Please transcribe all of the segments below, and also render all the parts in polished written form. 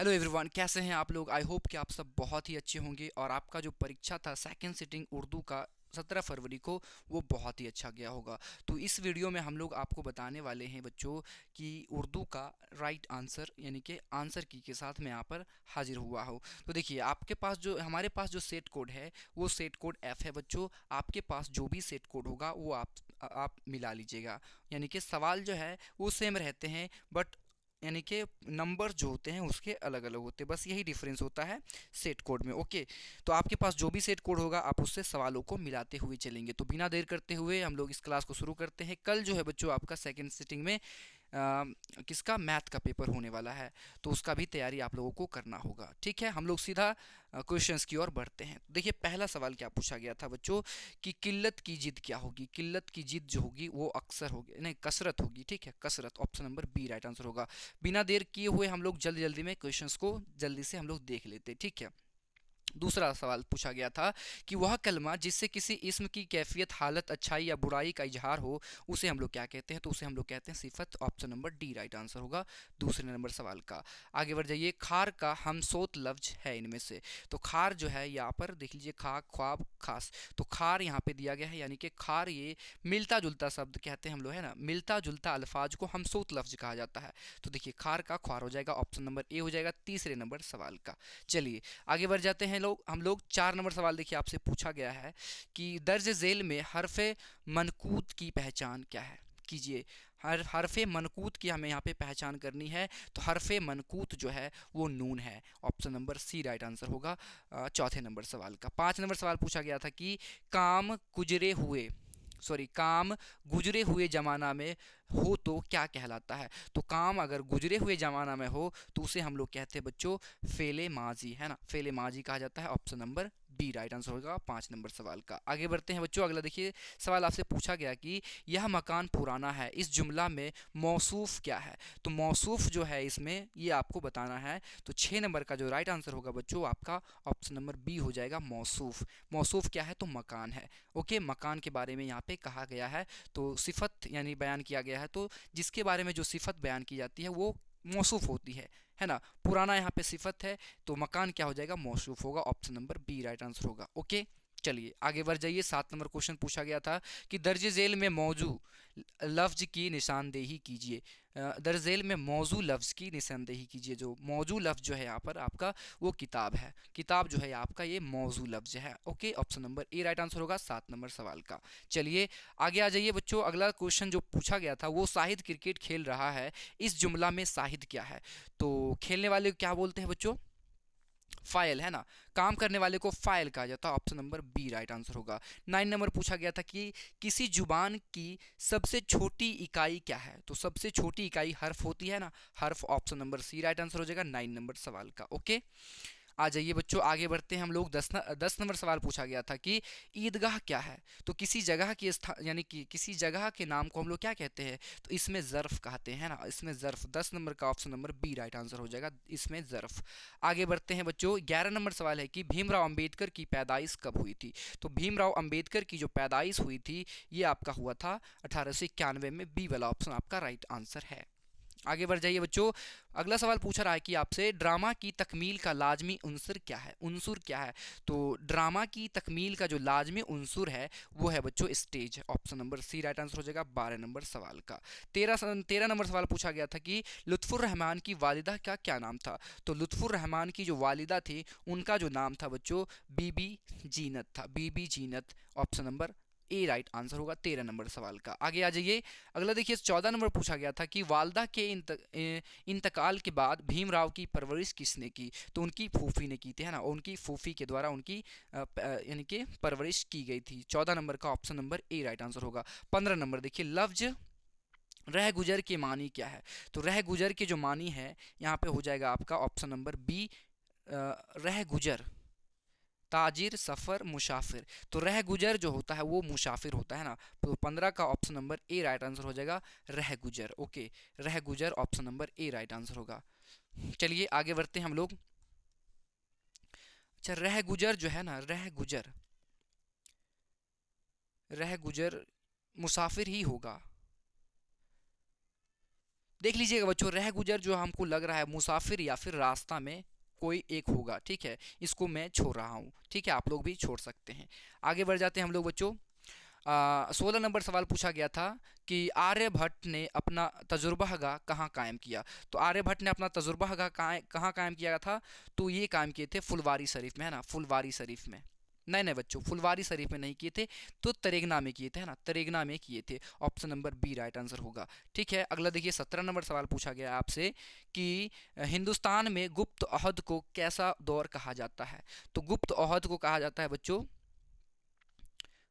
Hello everyone, कैसे हैं आप लोग। आई होप कि आप सब बहुत ही अच्छे होंगे और आपका जो परीक्षा था सेकंड सिटिंग उर्दू का 17 फरवरी को वो बहुत ही अच्छा गया होगा। तो इस वीडियो में हम लोग आपको बताने वाले हैं बच्चों कि उर्दू का राइट आंसर यानी कि आंसर की के साथ मैं यहाँ पर हाजिर हुआ हूँ। तो देखिए, आपके पास जो हमारे पास जो सेट कोड है वो सेट कोड एफ है बच्चों। आपके पास जो भी सेट कोड होगा वो आप मिला लीजिएगा। यानी कि सवाल जो है वो सेम रहते हैं, बट यानी कि नंबर जो होते हैं उसके अलग अलग होते हैं, बस यही डिफरेंस होता है सेट कोड में। ओके, तो आपके पास जो भी सेट कोड होगा आप उससे सवालों को मिलाते हुए चलेंगे। तो बिना देर करते हुए हम लोग इस क्लास को शुरू करते हैं। कल जो है बच्चों आपका सेकंड सिटिंग में किसका मैथ का पेपर होने वाला है, तो उसका भी तैयारी आप लोगों को करना होगा। ठीक है, हम लोग सीधा क्वेश्चंस की ओर बढ़ते हैं। देखिए, पहला सवाल क्या पूछा गया था बच्चों कि किल्लत की जिद क्या होगी। किल्लत की जिद जो होगी वो अक्सर होगी, नहीं कसरत होगी। ठीक है, कसरत, option number B right answer होगा। बिना देर किए हुए हम लोग जल्दी जल्दी में क्वेश्चंस को जल्दी से हम लोग देख लेते हैं। ठीक है, दूसरा सवाल पूछा गया था कि वह कलमा जिससे किसी इस्म की कैफियत, हालत, अच्छाई या बुराई का इजहार हो उसे हम लोग क्या कहते हैं, तो उसे हम लोग कहते हैं सिफत। Option number D right answer होगा दूसरे नंबर सवाल का। आगे बढ़ जाइए। खार का हमसोत लफ्ज है इनमें से, तो खार जो है यहाँ पर देख लीजिए, खाक, ख्वाब, खास, तो खार यहाँ पे दिया गया है। यानी कि खार ये मिलता जुलता शब्द कहते हैं हम लोग, है ना, मिलता जुलता अल्फाज को हमसोत लफ्ज कहा जाता है। तो देखिए, खार का ख्वार हो जाएगा, ऑप्शन नंबर ए हो जाएगा तीसरे नंबर सवाल का। चलिए आगे बढ़ जाते हैं लोग। हम लोग 4 नंबर सवाल देखिए, आपसे पूछा गया है कि दर्ज झेल में हरफ मनकूत की पहचान क्या है। कीजिए, हरफ मनकूत की हमें यहाँ पे पहचान करनी है। तो हरफ मनकूत जो है वो नून है। Option number C right answer होगा चौथे नंबर सवाल का। 5 नंबर सवाल पूछा गया था कि काम गुजरे हुए काम गुजरे हुए ज़माना में हो तो क्या कहलाता है। तो काम अगर गुजरे हुए ज़माना में हो तो उसे हम लोग कहते हैं बच्चों फेले माजी, है ना, फेले माजी कहा जाता है। Option number B right answer होगा 5 नंबर सवाल का। आगे बढ़ते हैं बच्चों। अगला देखिए, सवाल आपसे पूछा गया कि यह मकान पुराना है, इस जुमला में मौसूफ क्या है। तो मौसूफ जो है इसमें ये आपको बताना है। तो 6 नंबर का जो राइट आंसर होगा बच्चों आपका ऑप्शन नंबर बी हो जाएगा मौसूफ। मौसूफ क्या है, तो मकान है। ओके, मकान के बारे में यहाँ पे कहा गया है, तो सिफत यानी बयान किया गया है। तो जिसके बारे में जो सिफत बयान की जाती है वो मौसूफ होती है ना। पुराना यहाँ पे सिफत है, तो मकान क्या हो जाएगा, मौसूफ होगा। Option number B right answer होगा। ओके, चलिए आगे बढ़ जाइए। 7 नंबर क्वेश्चन पूछा गया था कि दर्ज झेल में मौजू लफ्ज की निशानदेही कीजिए। दर्ज झेल में मौजू लफ्ज की निशानदेही कीजिए। जो मौजू लफ्ज जो है यहाँ पर आपका वो किताब है। किताब जो है आपका ये मौजू लफ्ज है। Okay, option number A right answer होगा 7 नंबर सवाल का। चलिए आगे आ जाइए बच्चों। अगला क्वेश्चन जो पूछा गया था वो शाहिद क्रिकेट खेल रहा है, इस जुमला में शाहिद क्या है। तो खेलने वाले को क्या बोलते हैं बच्चों, फाइल, है ना। काम करने वाले को फाइल कहा जाता है। Option number B right answer होगा। 9 नंबर पूछा गया था कि किसी जुबान की सबसे छोटी इकाई क्या है। तो सबसे छोटी इकाई हर्फ होती है ना, हर्फ। Option number C right answer हो जाएगा 9 नंबर सवाल का। ओके, आ जाइए बच्चों आगे बढ़ते हैं हम लोग। 10 नंबर सवाल पूछा गया था कि ईदगाह क्या है। तो किसी जगह की यानी कि किसी जगह के नाम को हम लोग क्या कहते हैं, तो इसमें ज़र्फ़ कहते हैं ना, इसमें ज़र्फ़। 10 नंबर का option number B right answer हो जाएगा, इसमें ज़र्फ़। आगे बढ़ते हैं बच्चों। 11 नंबर सवाल है कि भीमराव अंबेडकर की पैदाइश कब हुई थी। तो भीमराव अंबेडकर की जो पैदाइश हुई थी ये आपका हुआ था 1891 में। बी वाला ऑप्शन आपका राइट आंसर है। आगे बढ़ जाइए बच्चों। अगला सवाल पूछा रहा है कि आपसे ड्रामा की तकमील का लाजमी उनसर क्या है, उनसुर क्या है। तो ड्रामा की तकमील का जो लाजमी उनसुर है वो है बच्चों स्टेज। Option number C right answer हो जाएगा 12 नंबर सवाल का। 13 नंबर सवाल पूछा गया था कि लुत्फुर रहमान की वालिदा का क्या नाम था। तो लुत्फुर रहमान की जो वालिदा थी उनका जो नाम था बच्चों बीबी जीनत था। Bibi Zeenat, option number A right answer होगा 13 नंबर सवाल का। आगे आ जाइए। अगला देखिए, 14 नंबर पूछा गया था कि वालदा के इंतकाल के बाद भीमराव की परवरिश किसने की। तो उनकी फूफी ने की थी, है ना, उनकी फूफी के द्वारा उनकी यानी कि परवरिश की गई थी। 14 नंबर का option number A right answer होगा। 15 नंबर देखिए, लफ्ज रह गुजर के मानी क्या है। तो रह गुजर के जो मानी है यहाँ पे हो जाएगा आपका ऑप्शन नंबर बी रह गुजर, ताजिर, सफ़र, मुसाफिर। तो रह गुजर जो होता है वो मुसाफिर होता है ना। तो 15 का option number A right answer हो जाएगा रह गुजर। ओके, रह गुजर option number A right answer होगा। चलिए आगे बढ़ते हैं हम लोग। अच्छा, रह गुजर जो है ना, रह गुजर मुसाफिर ही होगा। देख लीजिएगा बच्चों, रह गुजर जो हमको लग रहा है मुसाफिर या फिर रास्ता में कोई एक होगा, ठीक है, इसको मैं छोड़ रहा हूँ, ठीक है, आप लोग भी छोड़ सकते हैं। आगे बढ़ जाते हैं हम लोग बच्चों। 16 नंबर सवाल पूछा गया था कि आर्यभट्ट ने अपना तजुर्बागाह कहाँ कायम किया। तो आर्यभट्ट ने अपना तजुर्बागाह कहाँ कायम किया था? तो ये कायम किए थे फुलवारी शरीफ में, है ना, फुलवारी शरीफ में। नहीं नहीं बच्चों, फुलवारी शरीफ में नहीं किए थे, तो तरेगना में किए थे, है ना, तरेगना में किए थे। Option number B right answer होगा। ठीक है, अगला देखिए 17 नंबर सवाल पूछा गया आपसे कि हिंदुस्तान में गुप्त अहद को कैसा दौर कहा जाता है। तो गुप्त अहद को कहा जाता है बच्चों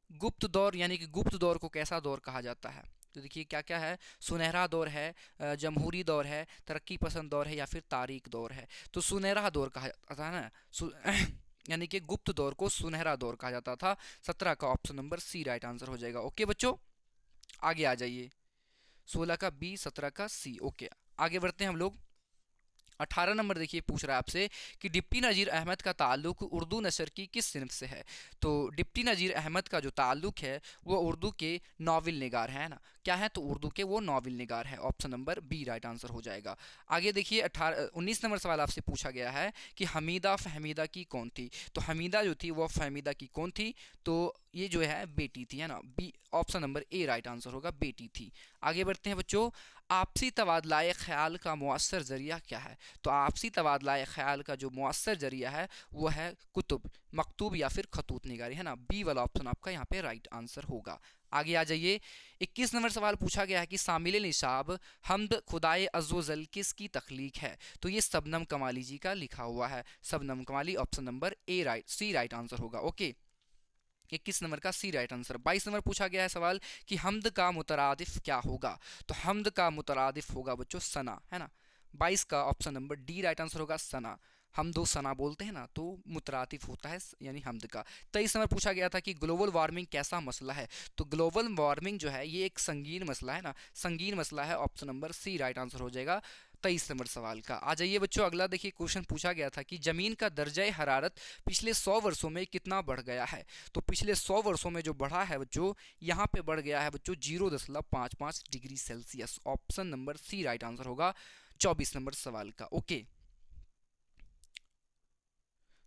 गुप्त दौर, यानी कि गुप्त दौर को कैसा दौर कहा जाता है? तो देखिए क्या क्या है, सुनहरा दौर है, जमहूरी दौर है, तरक्की पसंद दौर है, या फिर तारीख दौर है। तो सुनहरा दौर कहा जाता है ना, यानी कि गुप्त दौर को सुनहरा दौर कहा जाता था। 17 का option number C right answer हो जाएगा। ओके बच्चों, आगे आ जाइए। 16 का बी, 17 का सी। ओके, आगे बढ़ते हैं हम लोग। 18 नंबर देखिए पूछ रहा है आपसे कि डिप्टी नज़ीर अहमद का ताल्लुक उर्दू नशर की किस सिनफ से है। तो डिप्टी नज़ीर अहमद का जो ताल्लुक है वो उर्दू के नावल निगार है ना, क्या है, तो उर्दू के वो नावल निगार है। Option number B right answer हो जाएगा। आगे देखिए 19 नंबर सवाल आपसे पूछा गया है कि हमीदा फहमीदा की कौन थी। तो हमीदा जो थी वो फहमीदा की कौन थी? तो ये जो है बेटी थी, है ना, B, option number A right answer होगा, बेटी थी। आगे बढ़ते हैं बच्चों। आपसी तबादलाए ख्याल का मुअस्सर ज़रिया क्या है? तो आपसी तबादलाए ख्याल का जो मुअस्सर ज़रिया है वो है कुतुब, मकतूब या फिर खतूत निगारी, है ना, बी वाला ऑप्शन आपका यहाँ पे राइट आंसर होगा। आगे आ जाइए। 21 नंबर सवाल पूछा गया है कि शामिल निसाब हमद खुदाए अज़्ज़ोजल किसकी तख्लीक है। तो ये शबनम कमाली जी का लिखा हुआ है, शबनम कमाली, option number A right, C right answer होगा। ओके, 21 नंबर का सी राइट आंसर। 22 नंबर पूछा गया है सवाल कि हमद का मुतरादिफ क्या होगा। तो हमद का मुतरादिफ होगा बच्चों सना, है ना, 22 का option number D right answer होगा, सना। हम दो सना बोलते हैं ना, तो मुतरातिफ होता है यानी हमद का। 23 नंबर पूछा गया था कि ग्लोबल वार्मिंग कैसा मसला है। तो ग्लोबल वार्मिंग जो है ये एक संगीन मसला है ना, संगीन मसला है, option number C right answer हो जाएगा 23 नंबर सवाल का। आ जाइए बच्चों, अगला देखिए क्वेश्चन पूछा गया था कि ज़मीन का दर्जा हरारत पिछले 100 वर्षों में कितना बढ़ गया है। तो पिछले 100 वर्षों में जो बढ़ा है बच्चों, यहाँ पे बढ़ गया है बच्चों 0.55 degree Celsius. Option number C right answer होगा 24 नंबर सवाल का। ओके,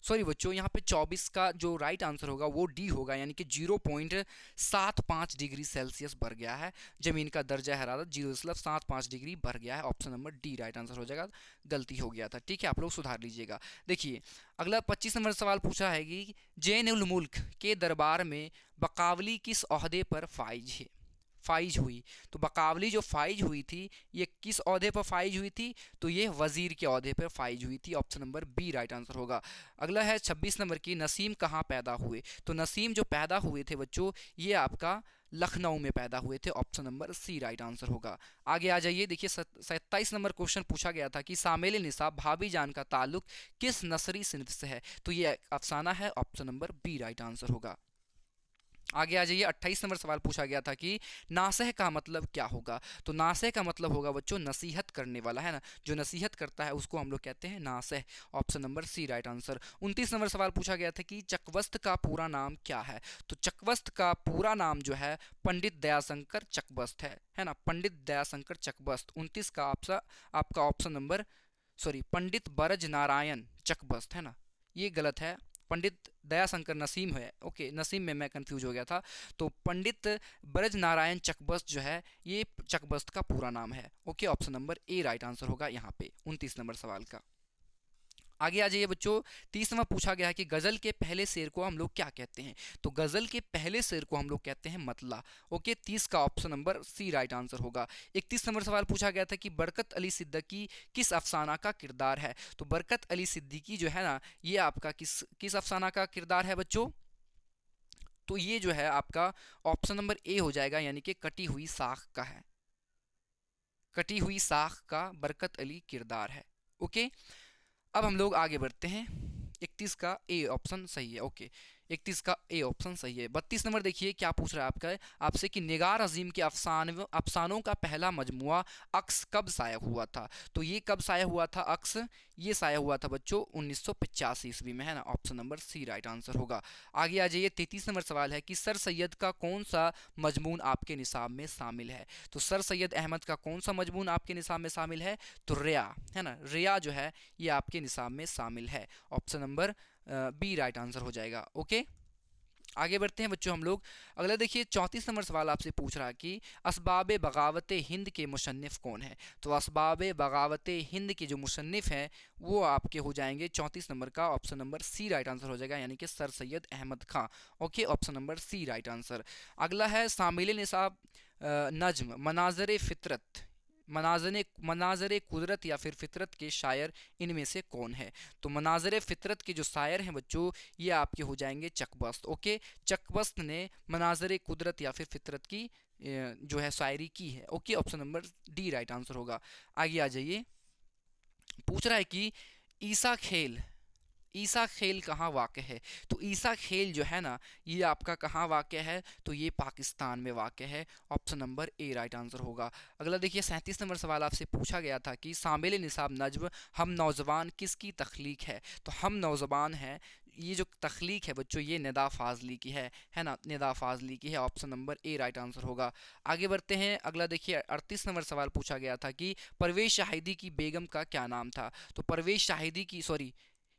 सॉरी बच्चों, यहाँ पे 24 का जो राइट आंसर होगा वो डी होगा, यानी कि 0.75 डिग्री सेल्सियस बढ़ गया है। जमीन का दर्जा हरारत 0.75 डिग्री बढ़ गया है। Option number D right answer हो जाएगा, गलती हो गया था, ठीक है, आप लोग सुधार लीजिएगा। देखिए अगला 25 नंबर सवाल पूछा है कि जैन उल मुल्क के दरबार में बकावली किस ओहदे पर फाइज हुई। तो बकावली जो फाइज हुई थी ये किस ओहदे पर फाइज हुई थी? तो ये वजीर के ओहदे पर फाइज हुई थी। Option number B right answer होगा। अगला है 26 नंबर की, नसीम कहाँ पैदा हुए। तो नसीम जो पैदा हुए थे बच्चों ये आपका लखनऊ में पैदा हुए थे। Option number C right answer होगा। आगे आ जाइए, देखिए 27 नंबर क्वेश्चन पूछा गया था कि शामिल निसाब भाभी जान का ताल्लुक किस नसरी सिनफ से है। तो ये अफसाना है। Option number B right answer होगा। आगे आ जाइए, 28 नंबर सवाल पूछा गया था कि नासह का मतलब क्या होगा। तो नासह का मतलब होगा बच्चों नसीहत करने वाला, है ना, जो नसीहत करता है उसको हम लोग कहते हैं नासह। Option number C right answer. 29 number सवाल पूछा गया था कि चकवस्त का पूरा नाम क्या है। तो चकवस्त का पूरा नाम जो है पंडित दयाशंकर चकबस्त है ना, पंडित दयाशंकर चकबस्त। 29 का आपका ऑप्शन नंबर, सॉरी, पंडित बरज नारायण चकबस्त, है ना, ये गलत है, पंडित दयाशंकर नसीम है। ओके, नसीम में मैं कंफ्यूज हो गया था। तो पंडित ब्रज नारायण चकबस्त जो है ये चकबस्त का पूरा नाम है। Okay, option number A right answer होगा यहाँ पे 29 नंबर सवाल का। आगे आ जाइए बच्चों, 30 नंबर पूछा गया है कि गज़ल के पहले शेर को हम लोग क्या कहते हैं। तो गज़ल के पहले शेर को हम लोग कहते हैं मतला। ओके, 30 का option number C right answer होगा। 31 नंबर सवाल पूछा गया था कि बरकत अली सिद्दीकी किस अफसाना का किरदार है। तो बरकत अली सिद्दीकी जो है ना ये आपका किस किस अफसाना का किरदार है बच्चों? तो ये जो है आपका ऑप्शन नंबर ए हो जाएगा, यानी कि कटी हुई साख का है, कटी हुई साख का बरकत अली किरदार है। ओके, अब हम लोग आगे बढ़ते हैं। 31 का ए ऑप्शन सही है। ओके, 31 का ए ऑप्शन सही है। 32 नंबर देखिए क्या पूछ रहा है आपसे कि निगार अजीम के अफसानों का पहला मजमुआ अक्स कब शाया हुआ था। तो ये कब शाया हुआ था अक्स, ये शाया हुआ था बच्चों 1985 ईस्वी में, है ना। Option number C right answer होगा। आगे आ जाइए, 33 नंबर सवाल है कि सर सैयद का कौन सा मजमून आपके निसाब में शामिल है। तो सर सैयद अहमद का कौन सा मजमून आपके निसाब में शामिल है, तो रिया, है ना, रिया जो है ये आपके निसाब में शामिल है। Option number B right answer हो जाएगा। ओके, आगे बढ़ते हैं बच्चों हम लोग। अगला देखिए 34 नंबर सवाल आपसे पूछ रहा है कि असबाब बगावत हिंद के मुसन्निफ कौन है। तो असबाब बगावत हिंद के जो मुसन्निफ हैं वो आपके हो जाएंगे 34 नंबर का option number C right answer हो जाएगा, यानी कि sir Syed Ahmed Khan. Okay, option number C right answer. अगला है शामिल निसाब नज्म मनाजर फितरत, मनाजर कुदरत या फिर फितरत के शायर इनमें से कौन है। तो मनाजर फितरत के जो शायर हैं बच्चों ये आपके हो जाएंगे चकबस्त। ओके, चकबस्त ने मनाजर कुदरत या फिर फितरत की जो है शायरी की है। Okay, option number D right answer होगा। आगे आ जाइए, पूछ रहा है कि ईसा खेल, ईसा खेल कहाँ वाक़ है। तो ईसा खेल जो है ना ये आपका कहाँ वाक़ है, तो ये पाकिस्तान में वाक़ है। Option number A right answer होगा। अगला देखिए 37 नंबर सवाल आपसे पूछा गया था कि शामिल निसाब नज्म हम नौजवान किसकी तख्लीक है। तो हम नौजवान हैं, ये जो तख्लीक है बच्चों ये निदा फाजली की है ना, निदा फाजली की है। Option number A right answer होगा। आगे बढ़ते हैं, अगला देखिए 38 नंबर सवाल पूछा गया था कि परवेश शाहिदी की बेगम का क्या नाम था। तो परवेश शाहिदी की, सॉरी,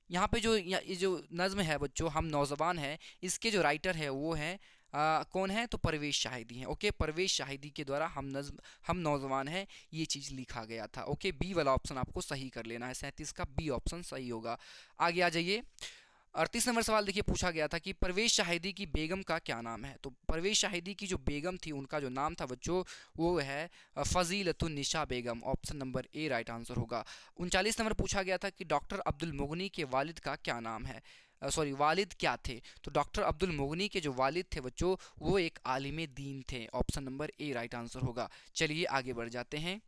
यहाँ पे जो ये जो नज़्म है बच्चों हम नौजवान हैं, इसके जो राइटर है वो हैं कौन है, तो परवेश शाहिदी हैं। ओके, परवेश शाहिदी के द्वारा हम नौजवान हैं ये चीज़ लिखा गया था। ओके, बी वाला ऑप्शन आपको सही कर लेना है, 37 का बी ऑप्शन सही होगा। आगे आ जाइए, 38 नंबर सवाल देखिए पूछा गया था कि परवेश शाहिदी की बेगम का क्या नाम है। तो परवेश शाहिदी की जो बेगम थी उनका जो नाम था बच्चों वो है Fazilatunnisa Begum. Option number A right answer होगा। 39 नंबर पूछा गया था कि डॉक्टर अब्दुल मुगनी के वालिद का क्या नाम है, सॉरी वालिद क्या थे। तो डॉक्टर अब्दुल मुगनी के जो वालिद थे बच्चों वो एक आलिम दीन थे। Option number A right answer होगा। चलिए आगे बढ़ जाते हैं।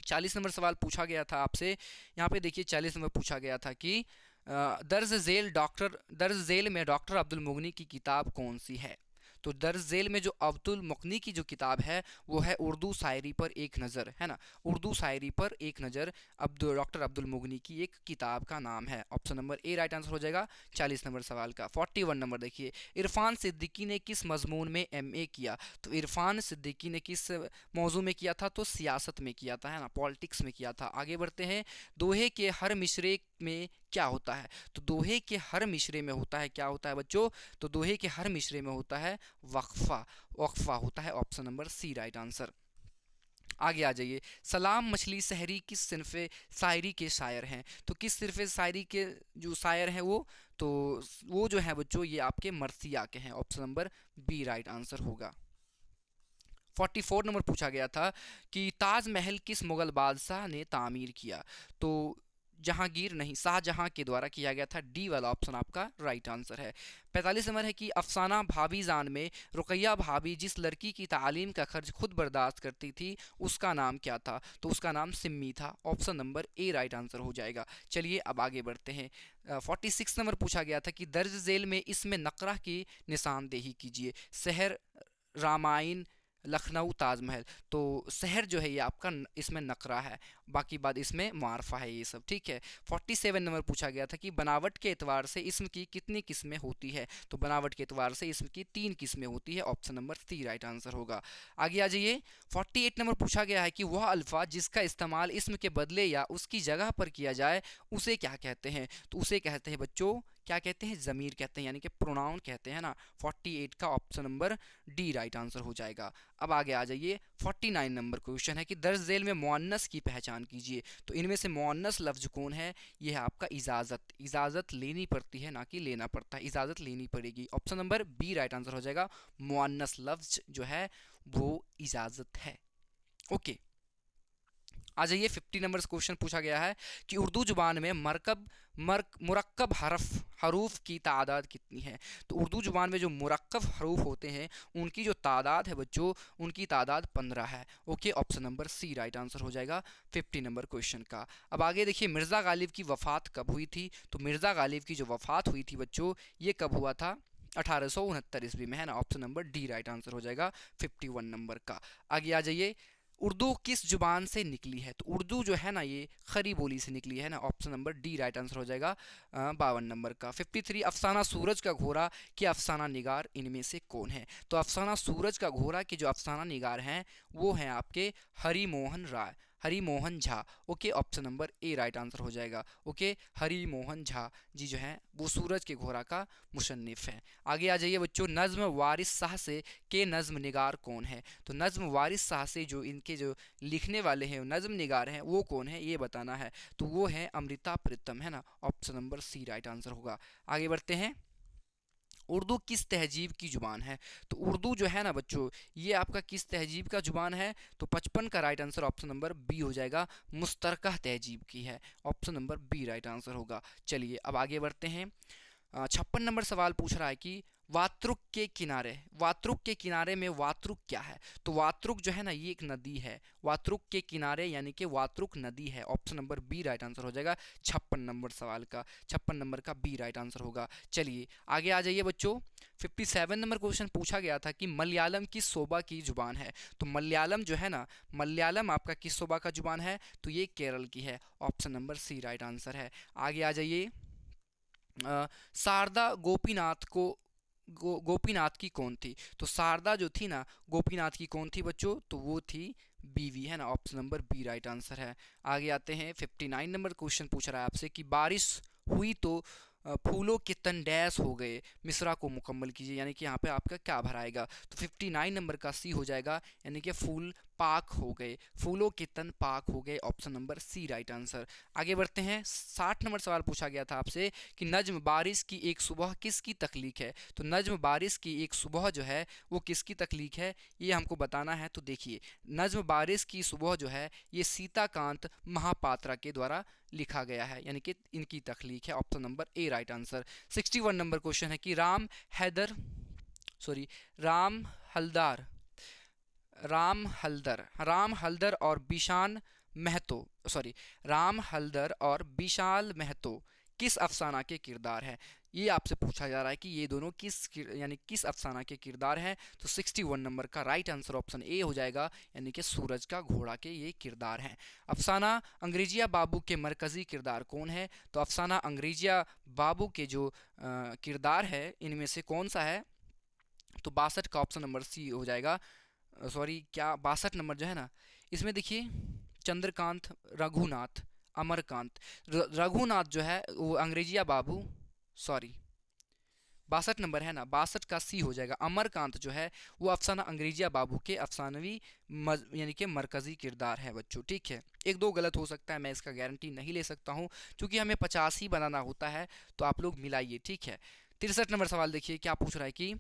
40 नंबर सवाल पूछा गया था आपसे, यहाँ पे देखिए 40 नंबर पूछा गया था कि दर्ज झेल में डॉक्टर अब्दुल मुगनी की किताब कौन सी है। तो दर्ज झेल में जो अब्दुल मुगनी की जो किताब है वो है उर्दू शायरी पर एक नज़र, है ना, उर्दू शायरी पर एक नज़र डॉक्टर अब्दुल मुगनी की एक किताब का नाम है। Option number A right answer हो जाएगा 40 नंबर सवाल का। 41 नंबर देखिए, इरफान सिद्दीकी ने किस मजमून में एमए किया। तो इरफान सिद्दीकी ने किस मौजू में किया था, तो सियासत में किया था, है ना, पॉलिटिक्स में किया था। आगे बढ़ते हैं, दोहे के हर मिसरे में क्या होता है। तो दोहे के हर मिसरे में होता है, क्या होता है बच्चों, तो दोहे के हर मिसरे में होता है वक्फा, वक्फा होता है। Option number C right answer. आगे आ जाइए, सलाम मछली शहरी किस सिनफ़े शायरी के शायर हैं। तो किस सिनफ़े शायरी के जो शायर हैं तो वो जो है बच्चों ये आपके मरसिया के हैं। Option number B right answer होगा। 44 नंबर पूछा गया था कि ताजमहल किस मुग़ल बादशाह ने तामीर किया। तो जहांगीर नहीं, शाहजहां के द्वारा किया गया था। डी वाला ऑप्शन आपका राइट आंसर है। 45 नंबर है कि अफसाना भाभी जान में रुकैया भाभी जिस लड़की की तालीम का खर्च खुद बर्दाश्त करती थी उसका नाम क्या था। तो उसका नाम सिम्मी था। Option number A right answer हो जाएगा। चलिए अब आगे बढ़ते हैं। 46 नंबर पूछा गया था कि दर्ज झेल में इसमें नकरा की निशानदेही कीजिए। शहर, रामायण, लखनऊ, ताजमहल। तो शहर जो है ये आपका इसमें नकरा है, बाकी बात इसमें मारफा है, ये सब ठीक है। 47 नंबर पूछा गया था कि बनावट के एतवार से इसम की कितनी किस्में होती है। तो बनावट के एतवार से इसम की 3 किस्में होती है। Option number C right answer होगा। आगे आ जाइए, 48 नंबर पूछा गया है कि वह अल्फाज जिसका इस्तेमाल इसम के बदले या उसकी जगह पर किया जाए उसे क्या कहते हैं। तो उसे कहते हैं बच्चों, क्या कहते हैं, ज़मीर कहते हैं, यानी कि प्रोनाउन कहते हैं ना। 48 का option number D right answer हो जाएगा। अब आगे आ जाइए, 49 नंबर क्वेश्चन है कि दर्ज झेल में मुअन्नस की पहचान कीजिए। तो इनमें से मुअन्नस लफ्ज़ कौन है, ये है आपका इजाज़त। इजाज़त लेनी पड़ती है ना कि लेना पड़ता है, इजाज़त लेनी पड़ेगी। Option number B right answer हो जाएगा। मुअन्नस लफ्ज़ जो है वो इजाज़त है। ओके, आ जाइए 50 नंबर क्वेश्चन पूछा गया है कि उर्दू जुबान में मुरक्कब हरूफ की तादाद कितनी है। तो उर्दू जुबान में जो मुरक्कब हरूफ होते हैं उनकी जो तादाद है बच्चों, उनकी तादाद 15 है। Okay, option number C right answer हो जाएगा 50 नंबर क्वेश्चन का। अब आगे देखिए मिर्ज़ा गालिब की वफ़ात कब हुई थी। तो मिर्ज़ा गालिब की जो वफ़ात हुई थी बच्चों, ये कब हुआ था, 1869 ईस्वी में, है ना। Option number D right answer हो जाएगा 51 नंबर का। आगे आ जाइए, उर्दू किस जुबान से निकली है। तो उर्दू जो है ना ये खरी बोली से निकली है ना। Option number D right answer हो जाएगा 52 नंबर का। 53, अफसाना सूरज का घोड़ा के अफसाना निगार इनमें से कौन है। तो अफसाना सूरज का घोड़ा के जो अफसाना निगार हैं वो हैं आपके Hari Mohan Rai, Hari Mohan Jha. Okay, option number A right answer हो जाएगा। ओके, हरि मोहन झा जी जो हैं वो सूरज के घोड़ा का मुसन्निफ है। आगे आ जाइए बच्चों, नज़्म वारिस शाह से के नज़्म निगार कौन है। तो नज़्म वारिस शाह से जो इनके जो लिखने वाले हैं नज़्म निगार हैं वो कौन है, ये बताना है। तो वो है अमृता प्रीतम, है ना। Option number C right answer होगा। आगे बढ़ते हैं, उर्दू किस तहजीब की ज़ुबान है। तो उर्दू जो है ना बच्चों ये आपका किस तहजीब का ज़ुबान है। तो 55 का right answer option number B हो जाएगा, मुस्तरका तहजीब की है। Option number B right answer होगा। चलिए अब आगे बढ़ते हैं, 56 नंबर सवाल पूछ रहा है कि वात्रुक के किनारे, वात्रुक के किनारे में वात्रुक क्या है। तो वात्रुक जो है ना ये एक नदी है, वात्रुक के किनारे यानी कि वात्रुक नदी है। Option number B right answer हो जाएगा 56 नंबर सवाल का, 56 नंबर का बी राइट आंसर होगा। चलिए आगे आ जाइए बच्चों, 57 नंबर क्वेश्चन पूछा गया था कि मलयालम किस सूबा की जुबान है। तो मलयालम जो है ना, मलयालम आपका किस सूबा का जुबान है। तो ये केरल की है। Option number C right answer है। आगे आ जाइए, शारदा गोपीनाथ को गोपीनाथ की कौन थी। तो शारदा जो थी ना गोपीनाथ की कौन थी बच्चों, तो वो थी बीवी, है ना। Option number B right answer है। आगे आते हैं, 59 नंबर क्वेश्चन पूछ रहा है आपसे कि बारिश हुई तो फूलों के तन डैश हो गए, मिसरा को मुकम्मल कीजिए। यानी कि यहाँ पे आपका क्या भराएगा। तो 59 नंबर का सी हो जाएगा, यानी कि फूल पाक हो गए, फूलों के तन पाक हो गए। Option number C right answer. आगे बढ़ते हैं, 60 नंबर सवाल पूछा गया था आपसे कि नज्म बारिश की एक सुबह किसकी तख्लीक है। तो नज्म बारिश की एक सुबह जो है वो किसकी तख्लीक है, ये हमको बताना है। तो देखिए, नज्म बारिश की सुबह जो है ये सीताकांत महापात्रा के द्वारा लिखा गया है, यानी कि इनकी तख्लीक है। Option number A right answer. 61 number question है कि राम हलदार राम हल्दर और बिशान महतो राम हल्दर और विशाल महतो किस अफसाना के किरदार हैं। ये आपसे पूछा जा रहा है कि ये दोनों किस अफसाना के किरदार हैं। तो 61 नंबर का राइट आंसर ऑप्शन ए हो जाएगा, यानी कि सूरज का घोड़ा के ये किरदार हैं। अफसाना अंग्रेजिया बाबू के मरकज़ी किरदार कौन है। तो अफसाना अंग्रेजिया बाबू के जो किरदार है इनमें से कौन सा है। तो 62 का ऑप्शन नंबर सी हो जाएगा। क्या 62 नंबर जो है ना, इसमें देखिए चंद्रकांत, रघुनाथ, अमरकांत। रघुनाथ जो है वो अंग्रेजिया बाबू, 62 नंबर है ना, 62 का सी हो जाएगा। अमरकांत जो है वो अफसाना अंग्रेजिया बाबू के अफसानवी यानी कि मरकज़ी किरदार है बच्चों। ठीक है, एक दो गलत हो सकता है, मैं इसका गारंटी नहीं ले सकता हूँ क्योंकि हमें 50 ही बनाना होता है, तो आप लोग मिलाइए। ठीक है, 63 नंबर सवाल देखिए क्या पूछ रहा है कि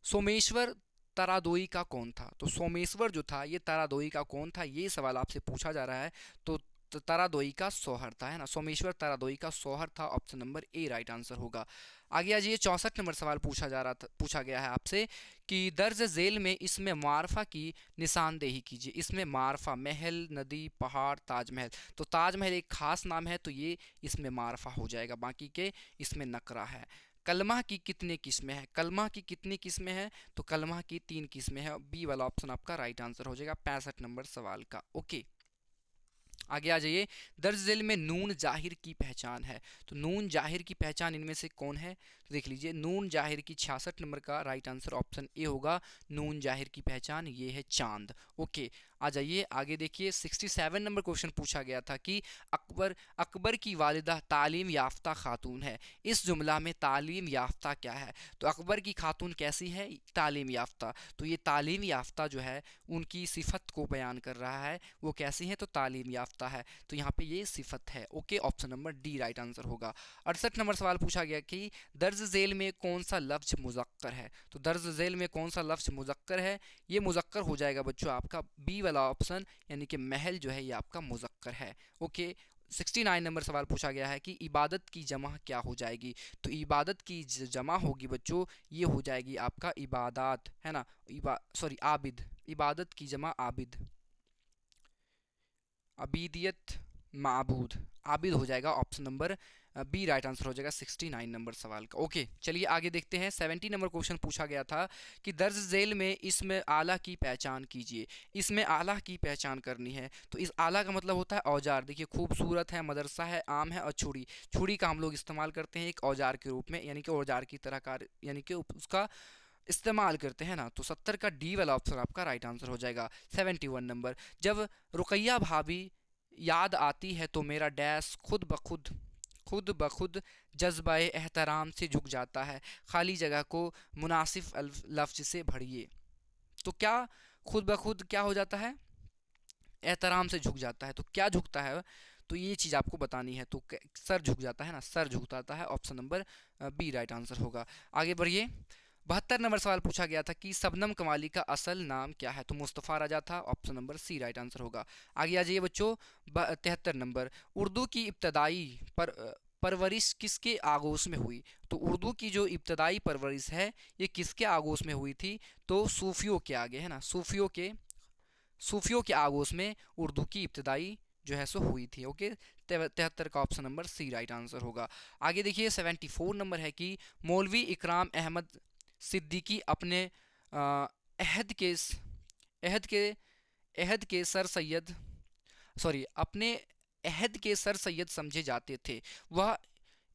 सोमेश्वर तरादोई का कौन था। तो सोमेश्वर जो था ये तरादोई का कौन था, ये सवाल आपसे पूछा जा रहा है। तो तरादोई का सोहर था, है ना। सोमेश्वर तरादोई का सोहर था। Option number A right answer होगा। आगे आ जाइए, 64 नंबर सवाल पूछा गया है आपसे कि दर्ज झेल में इसमें मारफा की निशानदेही कीजिए। इसमें मारफा, महल, नदी, पहाड़, ताजमहल। तो ताजमहल एक खास नाम है तो ये इसमें मारफा हो जाएगा, बाकी के इसमें नकरा है। कलमा की कितने किस्में हैं। कलमा की कितनी किस्में हैं। तो कलमा की 3 किस्में हैं। बी वाला ऑप्शन आपका राइट आंसर हो जाएगा 65 नंबर सवाल का। ओके, आगे आ जाइए, दर्ज झेल में नून जाहिर की पहचान है। तो नून जाहिर की पहचान इनमें से कौन है। तो देख लीजिए, नून जाहिर की 66 नंबर का राइट आंसर ऑप्शन ए होगा। नून जाहिर की पहचान ये है चांद। ओके, आ जाइए आगे देखिए, 67 नंबर क्वेश्चन पूछा गया था कि अकबर की वालिदा तालीम याफ्ता खातून है। इस जुमला में तालीम याफ्ता क्या है। तो अकबर की खातून कैसी है, तालीम याफ्ता। तो ये तालीम याफ्ता जो है उनकी सिफत को बयान कर रहा है, वो कैसी है तो तालीम याफ्ता है। तो यहाँ पे ये सिफत है। Okay, option number D right answer होगा। 68 नंबर सवाल पूछा गया कि दर्ज झेल में कौन सा लफ्ज मुज़क्कर है। तो दर्ज झेल में कौन सा लफ्ज मुज़क्कर है, ये मुज़क्कर हो जाएगा बच्चों आपका बी वाला वाला ऑप्शन यानी कि महल जो है ये आपका मुज़क्कर है। ओके, 69 नंबर सवाल पूछा गया है कि इबादत की जमा क्या हो जाएगी। तो इबादत की जमा होगी बच्चों, ये हो जाएगी आपका इबादात, है ना, सॉरी आबिद, इबादत की जमा आबिद, अबीदियत, माबूद, आबिद हो जाएगा option number B right answer हो जाएगा 69 नंबर सवाल का। ओके, चलिए आगे देखते हैं। 70 नंबर क्वेश्चन पूछा गया था कि दर्ज झेल में इसमें आला की पहचान कीजिए। इसमें आला की पहचान करनी है। तो इस आला का मतलब होता है औजार। देखिए, खूबसूरत है, मदरसा है, आम है और छुरी। छुरी का हम लोग इस्तेमाल करते हैं एक औजार के रूप में, यानी कि औजार की तरह कार्य, यानी कि उसका इस्तेमाल करते हैं ना। तो 70 का डी वाला ऑप्शन आपका राइट आंसर हो जाएगा। 71 नंबर, जब रुकैया भाभी याद आती है तो मेरा डैश खुद ब खुद जज्बा एहतराम से झुक जाता है, खाली जगह को मुनासिब लफ्ज से भरिए। तो क्या खुद ब खुद क्या हो जाता है, एहतराम से झुक जाता है। तो क्या झुकता है, तो ये चीज़ आपको बतानी है। तो सर झुक जाता है ना, सर झुक जाता है, option number B right answer होगा। आगे बढ़िए। 72 नंबर सवाल पूछा गया था कि शबनम कमाली का असल नाम क्या है। तो मुस्तफ़ा रजा था, option number C right answer होगा। आगे आ जाइए बच्चों। 73 नंबर, उर्दू की इब्तदाई परवरिश किसके आगोश में हुई। तो उर्दू की जो इब्तदाई परवरिश है ये किसके आगोश में हुई थी। तो सूफियों के आगे, है ना, सूफियों के आगोश में उर्दू की इब्तदाई जो है सो हुई थी। ओके, 73 का option number C right answer होगा। आगे देखिए 74 नंबर है कि मौलवी इकराम अहमद सिद्दीकी अपने अहद के अहद के अहद के सर सैयद सॉरी अपने अहद के सर सैयद समझे जाते थे। वह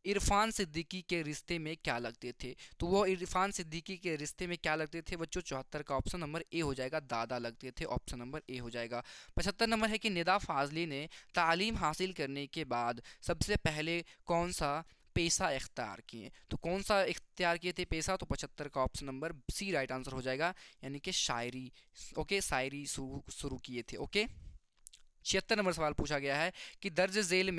इरफान सिद्दीकी के रिश्ते में क्या लगते थे। तो वो इरफान सिद्दीकी के रिश्ते में क्या लगते थे बच्चों, 74 का ऑप्शन नंबर ए हो जाएगा, दादा लगते थे, ऑप्शन नंबर ए हो जाएगा। 75 नंबर है कि निदा फाजली ने तालीम हासिल करने के बाद सबसे पहले कौन सा पेशा इख्तियार किए। तो कौन सा इख्तियार किए थे पेशा, तो 75 का option number C right answer हो जाएगा, यानी कि शायरी। ओके, शायरी शुरू किए थे। ओके, 76 नंबर सवाल पूछा गया है कि दर्ज झेल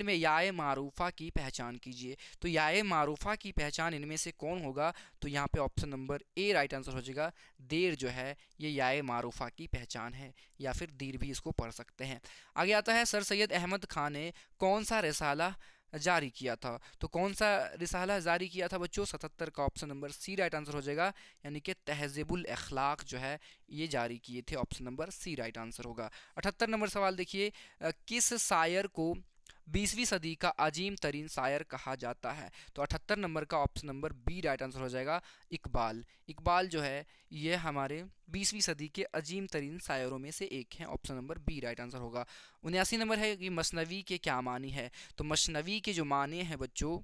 में याए मारूफा की पहचान कीजिए। तो याए मारूफा की पहचान इनमें से कौन होगा। तो यहाँ पे option number A right answer हो जाएगा, देर जो है ये याए मारूफा की पहचान है, या फिर दीर भी इसको पढ़ सकते हैं। आगे आता है सर सैयद अहमद खान ने कौन सा रिसाला जारी किया था। तो कौन सा रिसाला जारी किया था बच्चों, 77 का option number C right answer हो जाएगा, यानी कि तहज़ीबुल अखलाक जो है ये जारी किए थे, option number C right answer होगा। 78 नंबर सवाल देखिए, किस शायर को 20वीं सदी का अजीम तरीन शायर कहा जाता है। तो 78 नंबर का option number B right answer हो जाएगा, इकबाल। इकबाल जो है ये हमारे 20वीं सदी के अजीम तरीन शायरों में से एक हैं, option number B right answer होगा। 79 नंबर है कि मसनवी के क्या मानी है। तो मसनवी के जो माने हैं बच्चों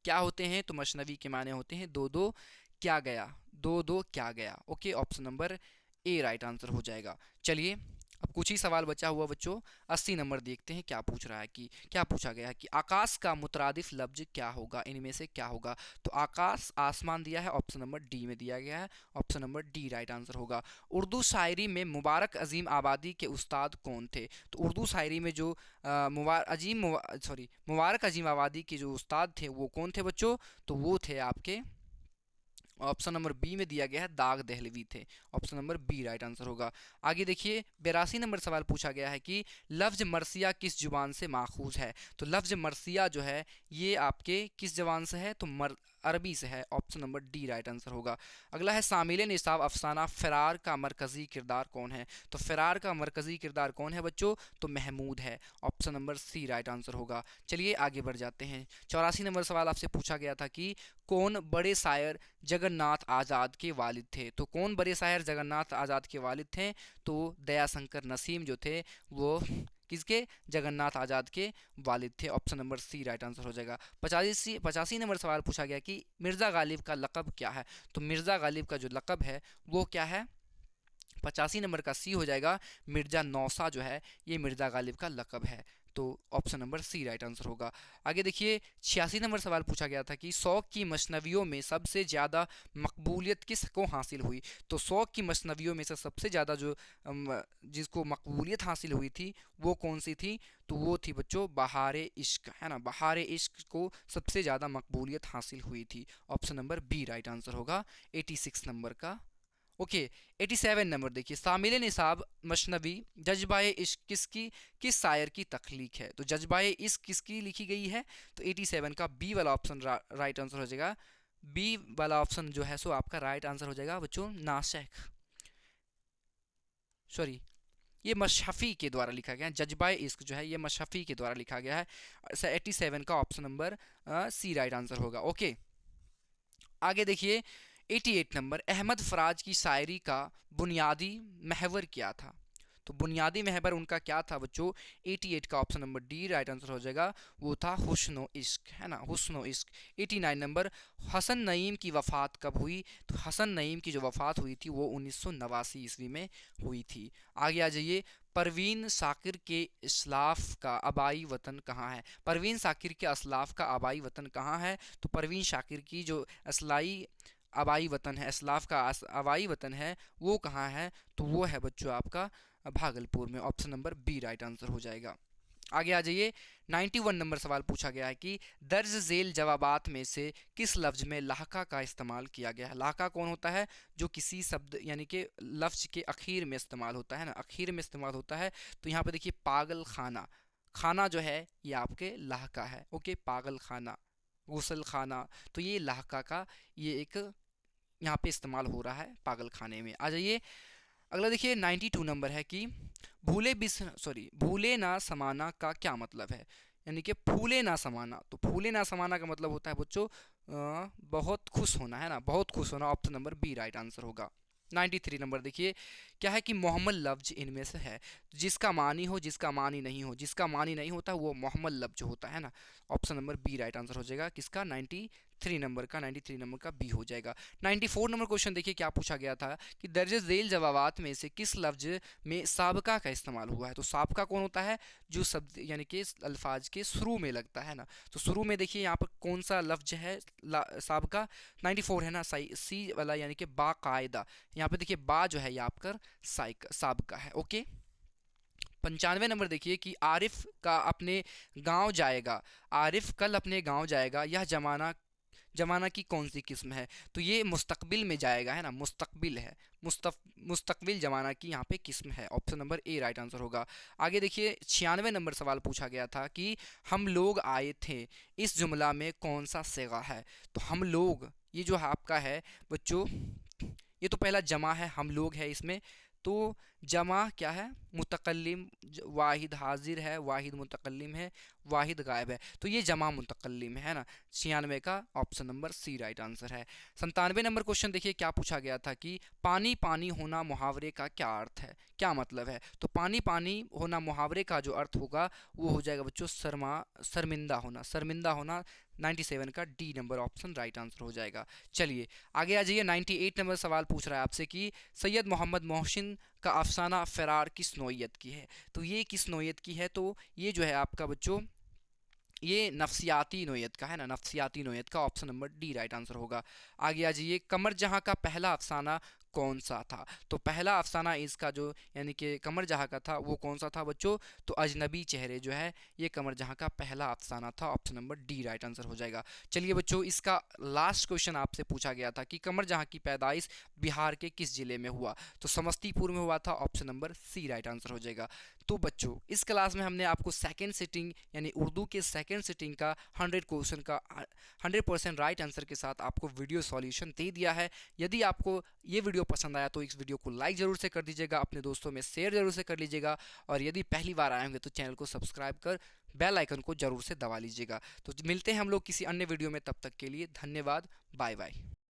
क्या होते हैं, तो मसनवी के माने होते हैं दो दो क्या गया, दो दो क्या गया। Okay, option number A right answer हो जाएगा। चलिए अब कुछ ही सवाल बचा हुआ बच्चों। 80 नंबर देखते हैं क्या पूछ रहा है कि क्या पूछा गया है कि आकाश का मुतरादिफ लफ्ज क्या होगा, इनमें से क्या होगा। तो आकाश आसमान दिया है, ऑप्शन नंबर डी में दिया गया है, option number D right answer होगा। उर्दू शायरी में मुबारक अजीम आबादी के उस्ताद कौन थे। तो उर्दू शायरी में जो मुबारक अजीम आबादी के जो उस्ताद थे वो कौन थे बच्चों, तो वो थे आपके ऑप्शन नंबर बी में दिया गया है, दाग दहलवी थे, option number B right answer होगा। आगे देखिए 82 नंबर सवाल पूछा गया है कि लफ्ज मरसिया किस जुबान से माखूज है। तो लफ्ज मरसिया जो है ये आपके किस जबान से है, तो अरबी से है, option number D right answer होगा। अगला है शामिल निसाब अफसाना फ़रार का मरकज़ी किरदार कौन है। तो फ़रार का मरकज़ी किरदार कौन है बच्चों, तो महमूद है, option number C right answer होगा। चलिए आगे बढ़ जाते हैं। 84 नंबर सवाल आपसे पूछा गया था कि कौन बड़े शायर जगन्नाथ आज़ाद के वालिद थे। तो कौन बड़े शायर जगन्नाथ आज़ाद के वालिद थे, तो दयाशंकर नसीम जो थे वो किसके, जगन्नाथ आज़ाद के वालिद थे, option number C right answer हो जाएगा। 85 नंबर सवाल पूछा गया कि मिर्ज़ा गालिब का लक़ब क्या है। तो मिर्ज़ा गालिब का जो लक़ब है वो क्या है, 85 नंबर का सी हो जाएगा, मिर्ज़ा नौसा जो है ये मिर्ज़ा गालिब का लक़ब है, तो option number C right answer होगा। आगे देखिए 86 नंबर सवाल पूछा गया था कि शौक़ की मसनवियों में सबसे ज़्यादा मकबूलियत किस को हासिल हुई। तो शौक़ की मसनवियों में से सबसे ज़्यादा जो जिसको मकबूलियत हासिल हुई थी वो कौन सी थी, तो वो थी बच्चों बहारे इश्क, है ना, बहारे इश्क को सबसे ज़्यादा मकबूलियत हासिल हुई थी, option number B right answer होगा 86 नंबर का ओके। 87 नंबर देखिए, शामिल निसाब मशनवी जज्बाए इश्क किसकी, किस शायर की तख्लीक है। तो जज्बाए इश्क किसकी लिखी गई है, तो 87 का बी वाला ऑप्शन राइट आंसर हो जाएगा। बी वाला ऑप्शन जो है सो आपका राइट आंसर हो जाएगा बच्चों, नासिख, सॉरी, ये मशहफ़ी के द्वारा लिखा गया है। जज्बाए इश्क जो है ये मशहफ़ी के द्वारा लिखा गया है। 87 का option number C right answer होगा। ओके, आगे देखिए 88 नंबर, अहमद फराज की शायरी का बुनियादी महवर क्या था। तो बुनियादी महवर उनका क्या था बच्चों, 88 का option number D right answer हो जाएगा, वो था हुस्न इश्क, है ना, हुस्न इश्क। 89 नंबर, हसन नईम की वफ़ात कब हुई। तो हसन नईम की जो वफ़ात हुई थी वो 1989 ईस्वी में हुई थी। आगे आ जाइए, परवीन शाकिर के इस्लाफ का आबाई वतन कहाँ है। परवीन शाकिर के असलाफ का आबाई वतन कहाँ है। तो परवीन शाकिर की जो असलाई आबाई वतन है, असलाफ का आबाई वतन है, वो कहाँ है, तो वो है बच्चों आपका भागलपुर में। Option number B right answer हो जाएगा। आगे आ जाइए, 91 नंबर सवाल पूछा गया है कि दर्ज झेल जवाबात में से किस लफ्ज में लाहका का इस्तेमाल किया गया है। लाहका कौन होता है, जो किसी शब्द यानी कि लफ्ज के आखिर में इस्तेमाल होता है ना, आखिर में इस्तेमाल होता है। तो यहाँ पे देखिए पागल खाना, खाना जो है ये आपके लाहका है। ओके, पागल खाना, गुसल खाना, तो ये लाहका का ये एक यहाँ पे इस्तेमाल हो रहा है पागल खाने में। आ जाइए, अगला देखिए 92 नंबर है कि भूले ना समाना का क्या मतलब है। यानी कि फूले ना समाना, तो फूले ना समाना का मतलब होता है बच्चों बहुत खुश होना, है ना, बहुत खुश होना। Option number B right answer होगा। 93 नंबर देखिए, क्या है कि मोहम्मद लफ्ज इनमें से है जिसका मानी हो, जिसका मानी नहीं हो। जिसका मानी नहीं होता वो मोहम्मद लफ्ज होता है ना। Option number B right answer हो जाएगा किसका, 93 नंबर का, 93 नंबर का बी हो जाएगा। 94 नंबर क्वेश्चन देखिए क्या पूछा गया था कि दर्ज झेल जवाबात में से किस लफ्ज में साबका का इस्तेमाल हुआ है। तो साबका कौन होता है, जो शब्द यानी कि अल्फाज के शुरू में लगता है ना। तो शुरू में देखिए यहाँ पर कौन सा लफ्ज है साबका, 94 है ना, सी वाला, यानी कि बाकायदा। यहाँ पे देखिए बा जो है ये आपका साबका है। ओके, 95 नंबर देखिए कि आरिफ का अपने गांव जाएगा, आरिफ कल अपने गांव जाएगा, यह जमाना जमाना की कौन सी किस्म है। तो ये मुस्तकबिल में जाएगा, है ना, मुस्तकबिल है, मुस्तकबिल जमाना की यहाँ पे किस्म है। Option number A right answer होगा। आगे देखिए 96 नंबर सवाल पूछा गया था कि हम लोग आए थे, इस जुमला में कौन सा सिगा है। तो हम लोग, ये जो आपका है बच्चों, ये तो पहला जमा है, हम लोग है इसमें। तो जमा क्या है, मुतकल्लिम, वाहिद हाजिर है, वाहिद मुतकल्लिम है, वाहिद गायब है। तो ये जमा मुतकल्लिम है ना। 96 का option number C right answer है। 97 नंबर क्वेश्चन देखिए क्या पूछा गया था कि पानी पानी होना मुहावरे का क्या अर्थ है, क्या मतलब है। तो पानी पानी होना मुहावरे का जो अर्थ होगा वो हो जाएगा बच्चों शर्मिंदा होना, शर्मिंदा होना। 97 का D number option right answer हो जाएगा। चलिए आगे आ जाइए, 98 नंबर सवाल पूछ रहा है आपसे कि सैयद मोहम्मद मोहसिन का अफसाना फ़रार किस नौइयत की है। तो ये किस नौइयत की है, तो ये जो है आपका बच्चों ये नफ्सियाती नोयत का है ना, नफ्सियाती नोयत का। Option number D right answer होगा। आगे आ जाइए, कमर जहाँ का पहला अफसाना कौन सा था। तो पहला अफसाना इसका जो यानी कि कमर जहाँ का था वो कौन सा था बच्चों, तो अजनबी चेहरे जो है ये कमर जहाँ का पहला अफसाना था। Option number D right answer हो जाएगा। चलिए बच्चों, इसका लास्ट क्वेश्चन आपसे पूछा गया था कि कमर जहाँ की पैदाइश बिहार के किस जिले में हुआ। तो समस्तीपुर में हुआ था। Option number C right answer हो जाएगा। तो बच्चों इस क्लास में हमने आपको सेकंड सिटिंग यानी उर्दू के सेकंड सिटिंग का 100 क्वेश्चन का 100% राइट आंसर के साथ आपको वीडियो सॉल्यूशन दे दिया है। यदि आपको ये वीडियो पसंद आया तो इस वीडियो को लाइक ज़रूर से कर दीजिएगा, अपने दोस्तों में शेयर ज़रूर से कर लीजिएगा, और यदि पहली बार आए होंगे तो चैनल को सब्सक्राइब कर बेल आइकन को ज़रूर से दबा लीजिएगा। तो मिलते हैं हम लोग किसी अन्य वीडियो में, तब तक के लिए धन्यवाद, बाय बाय।